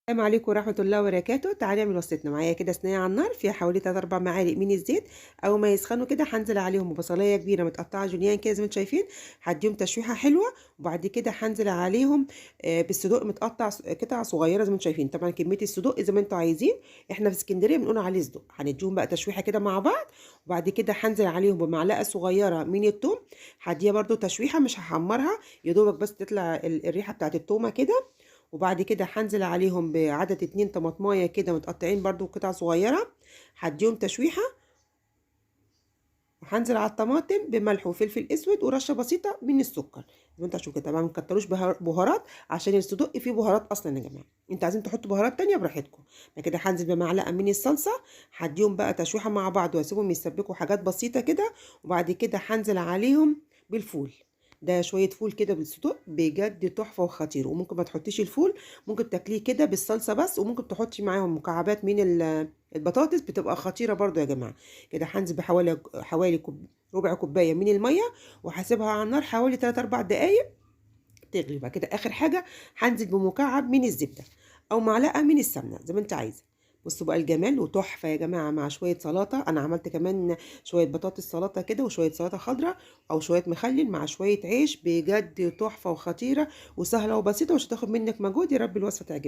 السلام عليكم ورحمة الله وبركاته. تعالى نعمل وصفتنا. معايا كده صينية على النار فيها حوالي 3 4 معالق من الزيت. اول ما يسخنوا كده هنزل عليهم ببصلايه كبيره متقطعه جوليان كده زي ما انتم شايفين. هديهم تشويحه حلوه، وبعد كده هنزل عليهم بالصدوق متقطع قطع صغيره زي ما انتم شايفين. طبعا كميه الصدوق زي ما انتم عايزين، احنا في اسكندريه بنقول عليه صدوق. هنديهم بقى تشويحه كده مع بعض، وبعد كده هنزل عليهم بمعلقه صغيره من الثوم. هديها برده تشويحه، مش هحمرها، يا دوبك بس تطلع الريحه بتاعت الثومه كده. وبعد كده هنزل عليهم بعدد 2 طماطمايه كده متقطعين برضو قطع صغيره، هديهم تشويحه. وهنزل على الطماطم بملح وفلفل اسود ورشه بسيطه من السكر زي ما انتوا هتشوفوا كده. طبعا ما تكتروش بهارات عشان الصدق فيه بهارات اصلا يا جماعه. انتوا عايزين تحطوا بهارات تانية براحتكم. بعد كده هنزل بمعلقه من الصلصه، هديهم بقى تشويحه مع بعض واسيبهم يسبكوا حاجات بسيطه كده. وبعد كده هنزل عليهم بالفول. ده شويه فول كده بالصدق بجد تحفه وخطير. وممكن ما تحطيش الفول، ممكن تاكليه كده بالصلصه بس، وممكن تحطي معاهم مكعبات من البطاطس، بتبقى خطيره برضو يا جماعه. كده هنزل بحوالي ربع كوبايه من الميه، وهسيبها على النار حوالي 3 4 دقائق تغلي. بعد كده اخر حاجه هنزل بمكعب من الزبده او معلقه من السمنه زي ما انت عايزه. بصوا بقى الجمال وتحفه يا جماعه مع شويه سلطه. انا عملت كمان شويه بطاطس سلطه كده وشويه سلطه خضراء او شويه مخلل مع شويه عيش، بجد تحفه وخطيره وسهله وبسيطه، ومش هتاخد منك مجهود. يا رب الوصفه تعجبك.